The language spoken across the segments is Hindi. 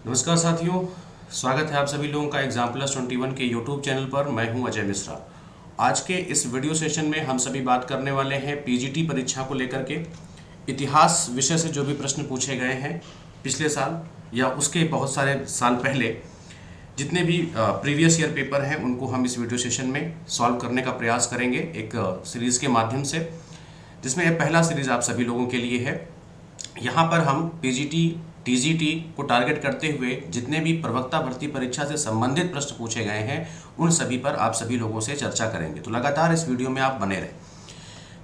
नमस्कार साथियों, स्वागत है आप सभी लोगों का Exam+21 के YouTube चैनल पर। मैं हूं अजय मिश्रा। आज के इस वीडियो सेशन में हम सभी बात करने वाले हैं पीजीटी परीक्षा को लेकर के। इतिहास विषय से जो भी प्रश्न पूछे गए हैं पिछले साल या उसके बहुत सारे साल पहले, जितने भी प्रीवियस ईयर पेपर हैं उनको हम इस वीडियो सेशन में सॉल्व करने का प्रयास करेंगे एक सीरीज़ के माध्यम से, जिसमें यह पहला सीरीज़ आप सभी लोगों के लिए है। यहाँ पर हम पीजीटी टीजीटी को टारगेट करते हुए जितने भी प्रवक्ता भर्ती परीक्षा से संबंधित प्रश्न पूछे गए हैं उन सभी पर आप सभी लोगों से चर्चा करेंगे। तो लगातार इस वीडियो में आप बने रहें।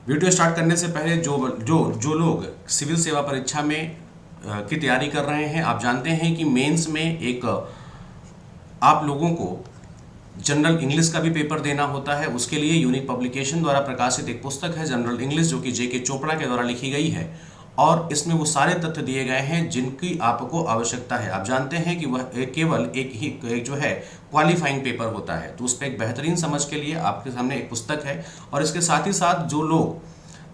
वीडियो स्टार्ट करने से पहले जो लोग सिविल सेवा परीक्षा में की तैयारी कर रहे हैं, आप जानते हैं कि मेंस में एक आप लोगों को जनरल इंग्लिश का भी पेपर देना होता है। उसके लिए यूनिक पब्लिकेशन द्वारा प्रकाशित एक पुस्तक है जनरल इंग्लिश, जो कि जेके चोपड़ा के द्वारा लिखी गई है और इसमें वो सारे तथ्य दिए गए हैं जिनकी आपको आवश्यकता है। आप जानते हैं कि वह केवल एक जो है क्वालिफाइंग पेपर होता है, तो उस पर एक बेहतरीन समझ के लिए आपके सामने एक पुस्तक है। और इसके साथ ही साथ जो लोग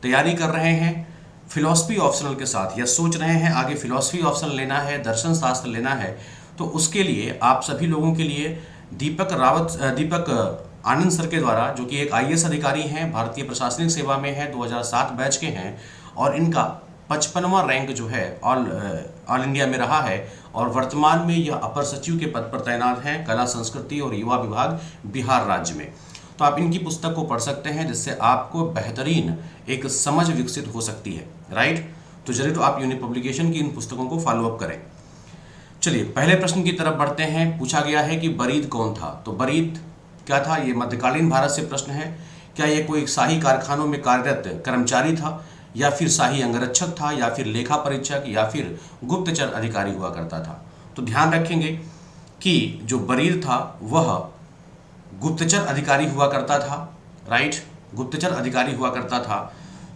तैयारी कर रहे हैं फिलॉसफी ऑप्शनल के साथ या सोच रहे हैं आगे फिलॉसफी ऑप्शनल लेना है, दर्शन शास्त्र लेना है, तो उसके लिए आप सभी लोगों के लिए दीपक आनंद सर के द्वारा, जो कि एक आईएएस अधिकारी हैं, भारतीय प्रशासनिक सेवा में है, 2007 बैच के हैं और इनका 55वां रैंक जो है ऑल इंडिया में रहा है और वर्तमान में यह अपर सचिव के पद पर तैनात हैं, कला संस्कृति और युवा विभाग, बिहार राज्य में। तो आप इनकी पुस्तक को पढ़ सकते हैं, जिससे आपको बेहतरीन एक समझ विकसित हो सकती है। राइट, तो जरूर आप यूनिक पब्लिकेशन की इन पुस्तकों को फॉलोअप करें। चलिए पहले प्रश्न की तरफ बढ़ते हैं। पूछा गया है कि बरीद कौन था। तो बरीद क्या था? ये मध्यकालीन भारत से प्रश्न है। क्या ये कोई शाही कारखानों में कार्यरत कर्मचारी था, या फिर शाही अंगरक्षक था, या फिर लेखा परीक्षक, या फिर गुप्तचर अधिकारी हुआ करता था? तो ध्यान रखेंगे कि जो बरीद था वह गुप्तचर अधिकारी हुआ करता था। राइट, गुप्तचर अधिकारी हुआ करता था,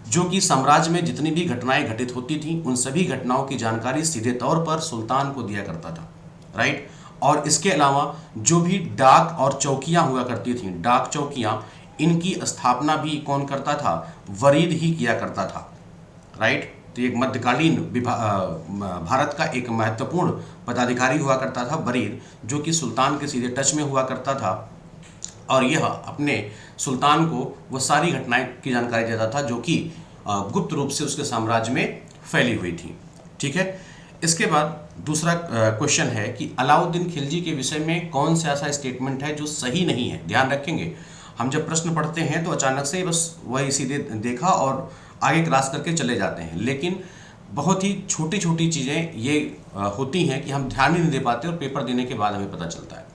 जो कि साम्राज्य में जितनी भी घटनाएं घटित होती थीं उन सभी घटनाओं की जानकारी सीधे तौर पर सुल्तान को दिया करता था। राइट, और इसके अलावा जो भी डाक और चौकियां हुआ करती थीं, डाक चौकियां, इनकी स्थापना भी कौन करता था? वरीद ही किया करता था। राइट, तो एक मध्यकालीन भारत का एक महत्वपूर्ण पदाधिकारी हुआ करता था वरीद, जो कि सुल्तान के सीधे टच में हुआ करता था और यह अपने सुल्तान को वह सारी घटनाएं की जानकारी देता था जो कि गुप्त रूप से उसके साम्राज्य में फैली हुई थी। ठीक है, इसके बाद दूसरा क्वेश्चन है कि अलाउद्दीन खिलजी के विषय में कौन सा ऐसा स्टेटमेंट है जो सही नहीं है। ध्यान रखेंगे, हम जब प्रश्न पढ़ते हैं तो अचानक से बस वही सीधे देखा और आगे क्रॉस करके चले जाते हैं, लेकिन बहुत ही छोटी छोटी चीज़ें ये होती हैं कि हम ध्यान ही नहीं दे पाते और पेपर देने के बाद हमें पता चलता है।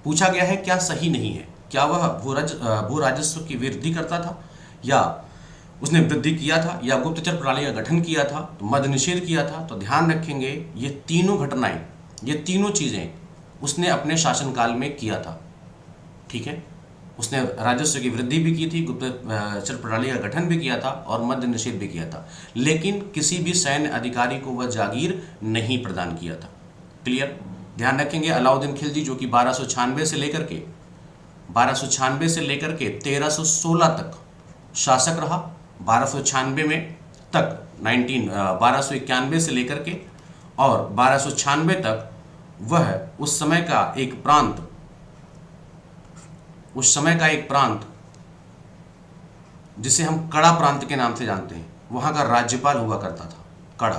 पूछा गया है क्या सही नहीं है। क्या वह भू राजस्व की वृद्धि करता था, या उसने वृद्धि किया था, या गुप्तचर प्रणाली का गठन किया था, तो मद्य निषेध किया था? तो ध्यान रखेंगे ये तीनों घटनाएं, ये तीनों चीज़ें उसने अपने शासनकाल में किया था। ठीक है, उसने राजस्व की वृद्धि भी की थी, गुप्तचर प्रणाली का गठन भी किया था और मद्य निषेध भी किया था, लेकिन किसी भी सैन्य अधिकारी को वह जागीर नहीं प्रदान किया था। क्लियर, ध्यान रखेंगे। अलाउद्दीन खिलजी जो कि 1296 से लेकर के 1316 तक शासक रहा। 1296 में तक 1291 से लेकर के और 1296 तक वह उस समय का एक प्रांत जिसे हम कड़ा प्रांत के नाम से जानते हैं, वहां का राज्यपाल हुआ करता था। कड़ा,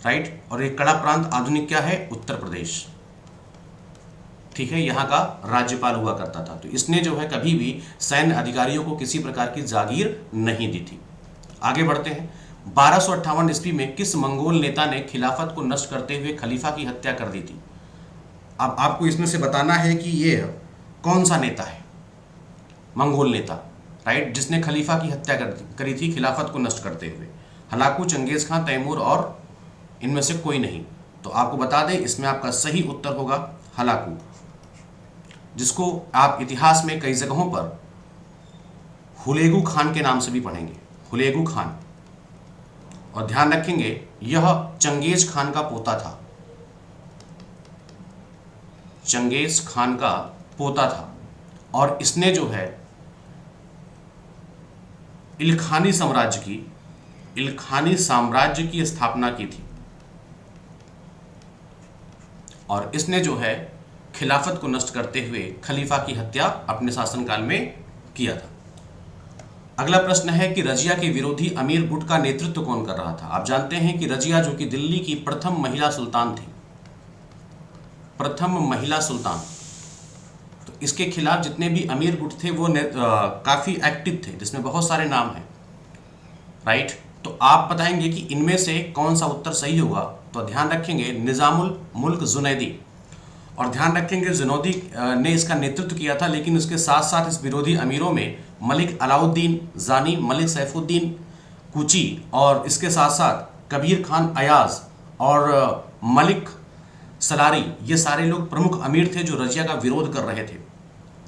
राइट, और एक कड़ा प्रांत आधुनिक क्या है? उत्तर प्रदेश। ठीक है, यहाँ का राज्यपाल हुआ करता था। तो इसने जो है कभी भी सैन्य अधिकारियों को किसी प्रकार की जागीर नहीं दी थी। आगे बढ़ते हैं। 1258 ईस्वी में किस मंगोल नेता ने खिलाफत को नष्ट करते हुए खलीफा की हत्या कर दी थी? अब आपको इसमें से बताना है कि ये कौन सा नेता है, मंगोल नेता, राइट, जिसने खलीफा की हत्या करी थी खिलाफत को नष्ट करते हुए। हलाकू, चंगेज खां, तैमूर और इनमें से कोई नहीं। तो आपको बता दें इसमें आपका सही उत्तर होगा हलाकू, जिसको आप इतिहास में कई जगहों पर हुलेगू खान के नाम से भी पढ़ेंगे, हुलेगू खान। और ध्यान रखेंगे यह चंगेज खान का पोता था, चंगेज खान का पोता था, और इसने जो है इलखानी साम्राज्य की स्थापना की थी। और इसने जो है खिलाफत को नष्ट करते हुए खलीफा की हत्या अपने शासनकाल में किया था। अगला प्रश्न है कि रजिया के विरोधी अमीर गुट का नेतृत्व कौन कर रहा था। आप जानते हैं कि रजिया जो कि दिल्ली की प्रथम महिला सुल्तान थी, प्रथम महिला सुल्तान, तो इसके खिलाफ जितने भी अमीर गुट थे वो काफ़ी एक्टिव थे, जिसमें बहुत सारे नाम हैं, राइट। तो आप बताएंगे कि इनमें से कौन सा उत्तर सही होगा। तो ध्यान रखेंगे निज़ामुल मुल्क जुनैदी, और ध्यान रखेंगे जुनैदी ने इसका नेतृत्व किया था, लेकिन उसके साथ साथ इस विरोधी अमीरों में मलिक अलाउद्दीन जानी, मलिक सैफुद्दीन कुची और इसके साथ साथ कबीर खान अयाज और मलिक सलारी, ये सारे लोग प्रमुख अमीर थे जो रजिया का विरोध कर रहे थे,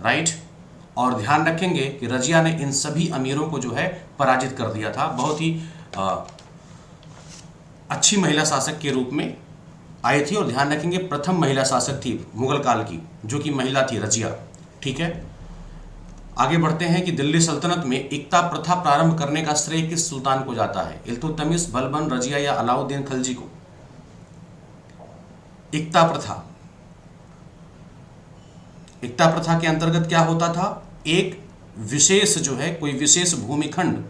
राइट। और ध्यान रखेंगे कि रजिया ने इन सभी अमीरों को जो है पराजित कर दिया था। बहुत ही अच्छी महिला शासक के रूप में आई थी, और ध्यान रखेंगे प्रथम महिला शासक थी मुगल काल की, जो कि महिला थी रजिया, ठीक है। आगे बढ़ते हैं कि दिल्ली सल्तनत में इक्ता प्रथा प्रारंभ करने का श्रेय किस सुल्तान को जाता है। इल्तुतमिश, बलबन, रजिया या अलाउद्दीन खलजी को। इक्ता प्रथा, इक्ता प्रथा के अंतर्गत क्या होता था, एक विशेष जो है कोई विशेष भूमिखंड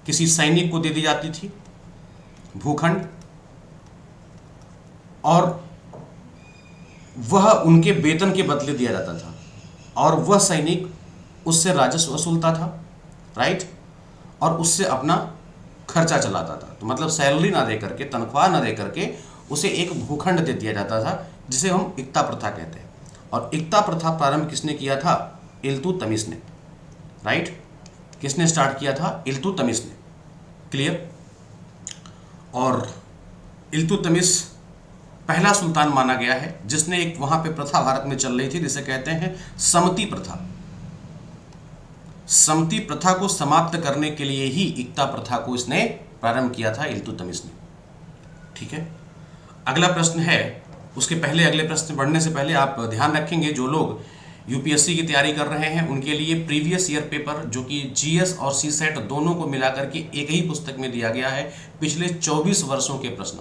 किसी सैनिक को दे दी जाती थी, भूखंड, और वह उनके वेतन के बदले दिया जाता था, और वह सैनिक उससे राजस्व वसूलता था, राइट, और उससे अपना खर्चा चलाता था। तो मतलब सैलरी ना दे करके, तनख्वाह ना दे करके उसे एक भूखंड दे दिया जाता था, जिसे हम इक्ता प्रथा कहते हैं। और इक्ता प्रथा प्रारंभ किसने किया था, इल्तुतमिश ने, राइट। किसने स्टार्ट किया था, इल्तुतमिश ने, क्लियर। और इल्तुतमिश पहला सुल्तान माना गया है जिसने एक वहां पे प्रथा भारत में चल रही थी जिसे कहते हैं समती प्रथा। समती प्रथा को समाप्त करने के लिए ही इक्ता प्रथा को इसने प्रारंभ किया था, इल्तुतमिश ने, ठीक है। अगला प्रश्न है, उसके पहले अगले प्रश्न बढ़ने से पहले आप ध्यान रखेंगे जो लोग यूपीएससी की तैयारी कर रहे हैं उनके लिए प्रीवियस ईयर पेपर जो कि जीएस और सीसेट दोनों को मिलाकर के एक ही पुस्तक में दिया गया है, पिछले 24 वर्षों के प्रश्न,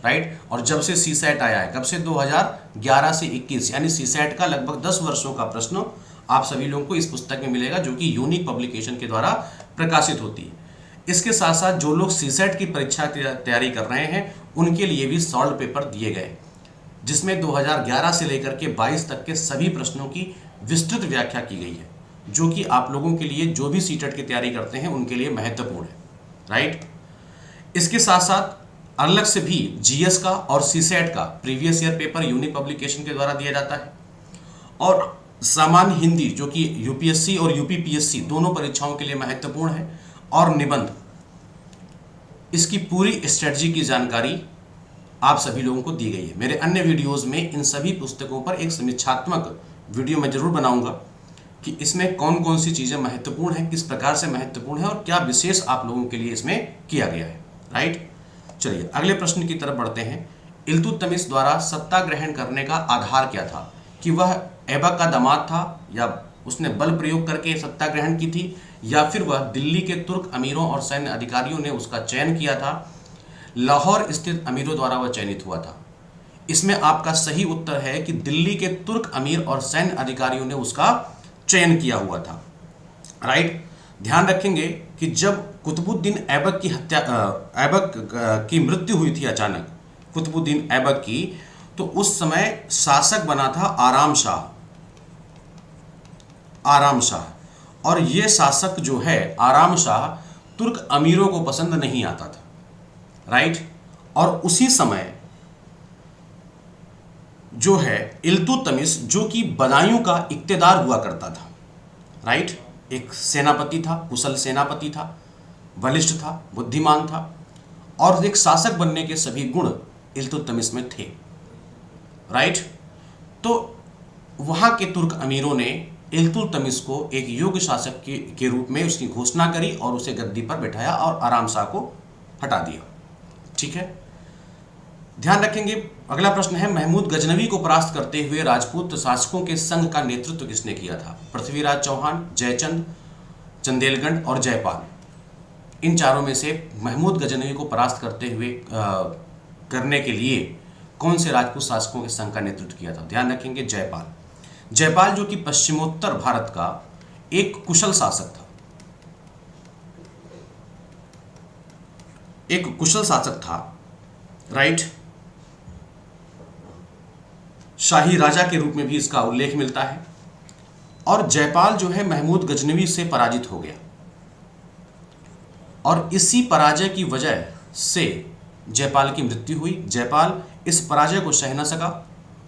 राइट। और जब से सीसेट आया है, कब से, 2011 से 21, यानी सीसेट का लगभग 10 वर्षों का प्रश्न आप सभी लोगों को इस पुस्तक में मिलेगा, जो कि यूनिक पब्लिकेशन के द्वारा प्रकाशित होती है। इसके साथ साथ जो लोग सीसेट की परीक्षा की तैयारी कर रहे हैं उनके लिए भी सॉल्व पेपर दिए गए, जिसमें 2011 से लेकर के 22 तक के सभी प्रश्नों की विस्तृत व्याख्या की गई है, जो कि आप लोगों के लिए, जो भी सीटेट की तैयारी करते हैं उनके लिए महत्वपूर्ण है, राइट। इसके साथ साथ अलग से भी जीएस का और सीसेट का previous year paper unique publication के द्वारा दिया जाता है, और सामान्य हिंदी जो कि यूपीएससी और यूपीपीएससी दोनों परीक्षाओं के लिए महत्वपूर्ण है, और निबंध, इसकी पूरी स्ट्रेटजी की जानकारी आप सभी लोगों को दी गई है। मेरे अन्य वीडियोस में इन सभी पुस्तकों पर एक समीक्षात्मक वीडियो मैं जरूर बनाऊंगा कि इसमें कौन कौन सी चीज़ें महत्वपूर्ण हैं, किस प्रकार से महत्वपूर्ण है, और क्या विशेष आप लोगों के लिए इसमें किया गया है, राइट। चलिए अगले प्रश्न की तरफ बढ़ते हैं। इल्तुतमिश द्वारा सत्ता ग्रहण करने का आधार क्या था, कि वह ऐबक का दामाद था, या उसने बल प्रयोग करके सत्ता ग्रहण की थी, या फिर वह दिल्ली के तुर्क अमीरों और सैन्य अधिकारियों ने उसका चयन किया था, लाहौर स्थित अमीरों द्वारा वह चयनित हुआ था। इसमें आपका सही उत्तर है कि दिल्ली के तुर्क अमीर और सैन्य अधिकारियों ने उसका चयन किया हुआ था, राइट। ध्यान रखेंगे कि जब कुतुबुद्दीन ऐबक की हत्या, ऐबक की मृत्यु हुई थी अचानक, कुतुबुद्दीन ऐबक की, तो उस समय शासक बना था आराम शाह, आराम शाह। और ये शासक जो है आराम शाह तुर्क अमीरों को पसंद नहीं आता था, राइट। और उसी समय जो है इल्तुतमिश जो कि बदायूं का इक्तेदार हुआ करता था, राइट। एक सेनापति था, कुशल सेनापति था, बलिष्ठ था, बुद्धिमान था, और एक शासक बनने के सभी गुण इल्तुतमिश में थे, राइट। तो वहां के तुर्क अमीरों ने इल्तुतमिश को एक योग्य शासक के रूप में उसकी घोषणा करी और उसे गद्दी पर बैठाया और आराम शाह को हटा दिया, ठीक है। ध्यान रखेंगे अगला प्रश्न है, महमूद गजनवी को परास्त करते हुए राजपूत शासकों के संघ का नेतृत्व किसने किया था। पृथ्वीराज चौहान, जयचंद, चंदेलगढ़ और जयपाल। इन चारों में से महमूद गजनवी को परास्त करते हुए करने के लिए कौन से राजपूत शासकों के संघ का नेतृत्व किया था? ध्यान रखेंगे, जयपाल। जयपाल जो कि पश्चिमोत्तर भारत का एक कुशल शासक था, एक कुशल शासक था, राइट। शाही राजा के रूप में भी इसका उल्लेख मिलता है। और जयपाल जो है महमूद गजनवी से पराजित हो गया और इसी पराजय की वजह से जयपाल की मृत्यु हुई। जयपाल इस पराजय को सह न सका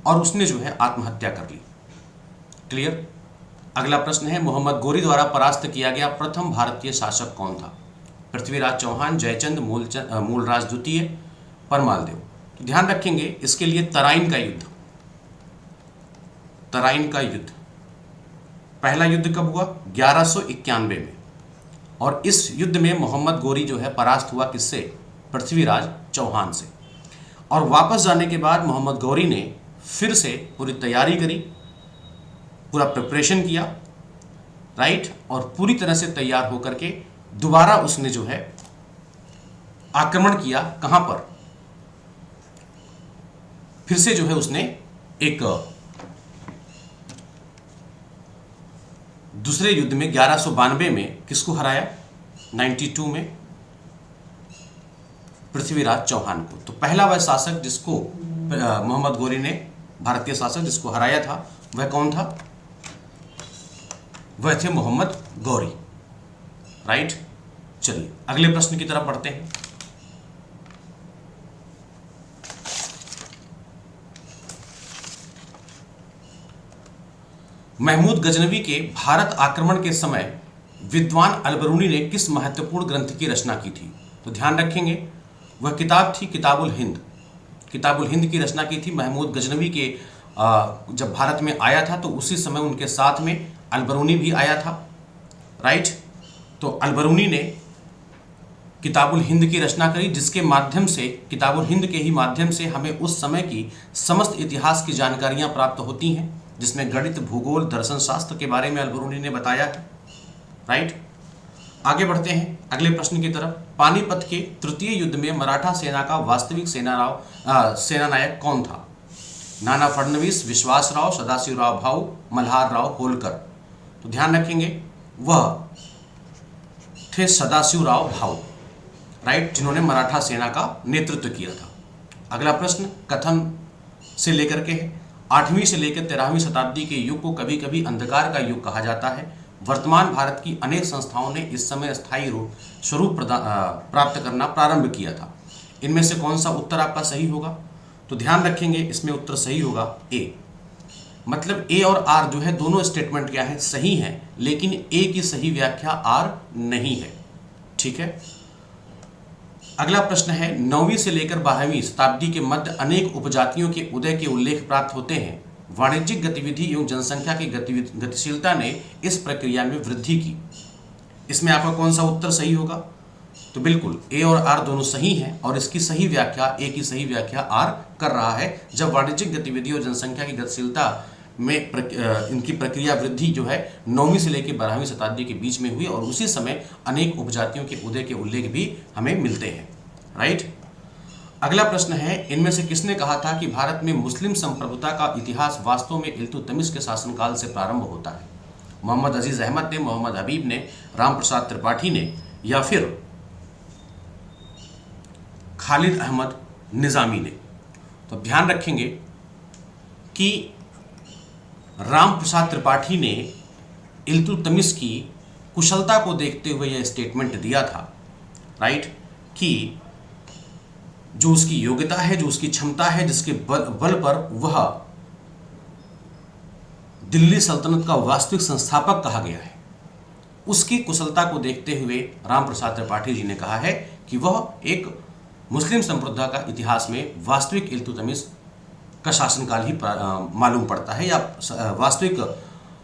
और उसने जो है आत्महत्या कर ली। क्लियर। अगला प्रश्न है, मोहम्मद गोरी द्वारा परास्त किया गया प्रथम भारतीय शासक कौन था? पृथ्वीराज चौहान, जयचंद, मूलराज द्वितीय, परमालदेव। तो ध्यान रखेंगे इसके लिए तराइन का युद्ध, तराइन का युद्ध, पहला युद्ध कब हुआ? 1191 में। और इस युद्ध में मोहम्मद गोरी जो है परास्त हुआ, किससे? पृथ्वीराज चौहान से। और वापस जाने के बाद मोहम्मद गौरी ने फिर से पूरी तैयारी करी, पूरा प्रिपरेशन किया, राइट। और पूरी तरह से तैयार होकर के दोबारा उसने जो है आक्रमण किया। कहां पर? फिर से जो है उसने एक दूसरे युद्ध में 1192 में किसको हराया? 92 में पृथ्वीराज चौहान को। तो पहला वह शासक जिसको मोहम्मद गोरी ने, भारतीय शासक जिसको हराया था, वह कौन था? वह थे मोहम्मद गौरी, राइट। चलिए अगले प्रश्न की तरफ बढ़ते हैं। महमूद गजनवी के भारत आक्रमण के समय विद्वान अलबरूनी ने किस महत्वपूर्ण ग्रंथ की रचना की थी? तो ध्यान रखेंगे वह किताब थी किताबुल हिंद। किताबुल हिंद की रचना की थी महमूद गजनवी के। जब भारत में आया था तो उसी समय उनके साथ में अलबरूनी भी आया था, राइट। तो अलबरूनी ने किताबुल हिंद की रचना करी, जिसके माध्यम से, किताबुल हिंद के ही माध्यम से हमें उस समय की समस्त इतिहास की जानकारियां प्राप्त होती हैं, जिसमें गणित, भूगोल, दर्शन शास्त्र के बारे में अलबरूनी ने बताया है, राइट। आगे बढ़ते हैं अगले प्रश्न की तरफ। पानीपत के तृतीय युद्ध में मराठा सेना का वास्तविक सेनानायक कौन था? नाना फडणवीस, विश्वासराव, सदाशिवराव भाऊ, मल्हारराव होलकर। तो ध्यान रखेंगे वह थे सदाशिवराव भाऊ, राइट, जिन्होंने मराठा सेना का नेतृत्व किया था। अगला प्रश्न कथन से लेकर के है। 8वीं से लेकर 13वीं शताब्दी के युग को कभी कभी अंधकार का युग कहा जाता है। वर्तमान भारत की अनेक संस्थाओं ने इस समय स्थायी स्वरूप प्राप्त करना प्रारंभ किया था। इनमें से कौन सा उत्तर आपका सही होगा? तो ध्यान रखेंगे इसमें उत्तर सही होगा ए। मतलब ए और आर जो है दोनों स्टेटमेंट क्या है? सही है, लेकिन ए की सही व्याख्या आर नहीं है, ठीक है। अगला प्रश्न है, 9वीं से लेकर 12वीं शताब्दी के मध्य अनेक उपजातियों के उदय के उल्लेख प्राप्त होते हैं। वाणिज्यिक गतिविधि एवं जनसंख्या की गतिशीलता ने इस प्रक्रिया में वृद्धि की। इसमें आपका कौन सा उत्तर सही होगा? तो बिल्कुल ए और आर दोनों सही हैं और इसकी सही व्याख्या, ए की सही व्याख्या आर कर रहा है। जब वाणिज्यिक गतिविधि और जनसंख्या की गतिशीलता में इनकी प्रक्रिया वृद्धि जो है 9वीं से लेकर 12वीं शताब्दी के बीच में हुई और उसी समय अनेक उपजातियों के उदय के उल्लेख भी हमें मिलते हैं, राइट। अगला प्रश्न है, इनमें से किसने कहा था कि भारत में मुस्लिम संप्रभुता का इतिहास वास्तव में इल्तुतमिश के शासनकाल से प्रारंभ होता है? मोहम्मद अजीज अहमद ने, मोहम्मद हबीब ने, राम प्रसाद त्रिपाठी ने, या फिर खालिद अहमद निजामी ने? तो ध्यान रखेंगे कि राम प्रसाद त्रिपाठी ने इल्तुतमिश की कुशलता को देखते हुए यह स्टेटमेंट दिया था, राइट, कि जो उसकी योग्यता है, जो उसकी क्षमता है, जिसके बल पर वह दिल्ली सल्तनत का वास्तविक संस्थापक कहा गया है, उसकी कुशलता को देखते हुए राम प्रसाद त्रिपाठी जी ने कहा है कि वह एक मुस्लिम संप्रभुता का इतिहास में वास्तविक इल्तुतमिश का शासनकाल ही मालूम पड़ता है, या वास्तविक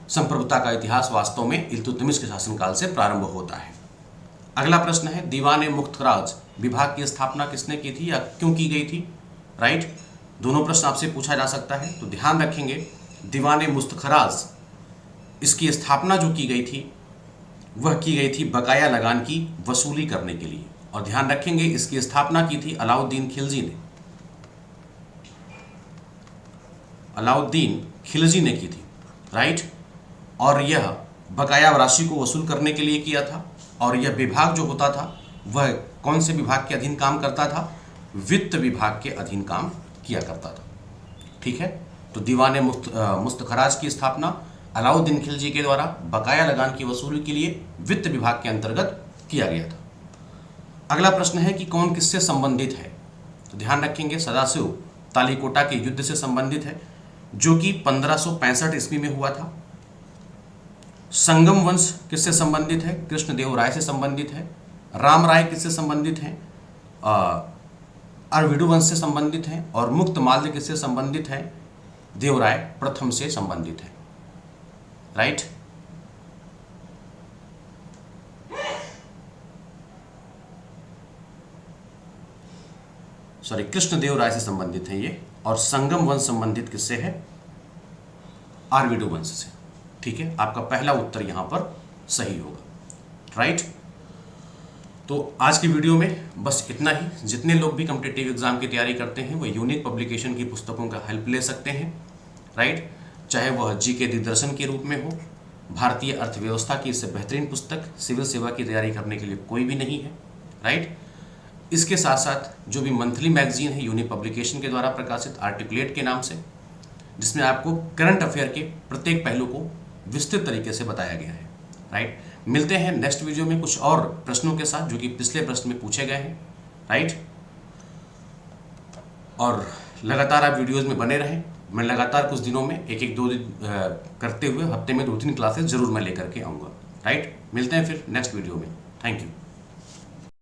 संप्रभुता का इतिहास वास्तव में इल्तुतमिश के शासनकाल से प्रारंभ होता है। अगला प्रश्न है, दीवान मुख्तराज विभाग की स्थापना किसने की थी या क्यों की गई थी? राइट, दोनों प्रश्न आपसे पूछा जा सकता है। तो ध्यान रखेंगे दीवान मुख्तराज, इसकी स्थापना जो की गई थी वह की गई थी बकाया लगान की वसूली करने के लिए। और ध्यान रखेंगे इसकी स्थापना की थी अलाउद्दीन खिलजी ने। अलाउद्दीन खिलजी ने की थी, राइट। और यह बकाया राशि को वसूल करने के लिए किया था। और यह विभाग जो होता था वह कौन से विभाग के अधीन काम करता था? वित्त विभाग के अधीन काम किया करता था, ठीक है। तो दीवान मुस्तखराज की स्थापना अलाउद्दीन खिलजी के द्वारा बकाया लगान की वसूली के लिए वित्त विभाग के अंतर्गत किया गया था। अगला प्रश्न है कि कौन किससे संबंधित है? तो ध्यान रखेंगे सदाशिव तालीकोटा के युद्ध से संबंधित है, जो कि 1565 ईस्वी में हुआ था। संगम वंश किससे संबंधित है? कृष्णदेव राय से संबंधित है। राम राय किससे संबंधित हैं? अरविडु वंश से संबंधित हैं। और मुक्त माल्य किससे संबंधित है? देवराय प्रथम से संबंधित है, राइट। सॉरी, कृष्णदेव राय से संबंधित है ये। और संगम वंश संबंधित किससे है? अरविडु वंश से, ठीक है। आपका पहला उत्तर यहां पर सही होगा, राइट। तो आज की वीडियो में बस इतना ही। जितने लोग भी कॉम्पिटिटिव एग्जाम की तैयारी करते हैं वो यूनिक पब्लिकेशन की पुस्तकों का हेल्प ले सकते हैं, राइट। चाहे वह जीके दिग्दर्शन के रूप में हो, भारतीय अर्थव्यवस्था की इससे बेहतरीन पुस्तक सिविल सेवा की तैयारी करने के लिए कोई भी नहीं है, राइट। इसके साथ साथ जो भी मंथली मैगजीन है यूनिक पब्लिकेशन के द्वारा प्रकाशित आर्टिकुलेट के नाम से, जिसमें आपको करंट अफेयर के प्रत्येक पहलू को विस्तृत तरीके से बताया गया है, राइट। मिलते हैं नेक्स्ट वीडियो में कुछ और प्रश्नों के साथ जो कि पिछले प्रश्न में पूछे गए हैं, राइट। और लगातार आप वीडियोस में बने रहें। मैं लगातार कुछ दिनों में एक दो दिन करते हुए हफ्ते में 2-3 क्लासेस जरूर मैं लेकर के आऊँगा, राइट। मिलते हैं फिर नेक्स्ट वीडियो में। Thank you.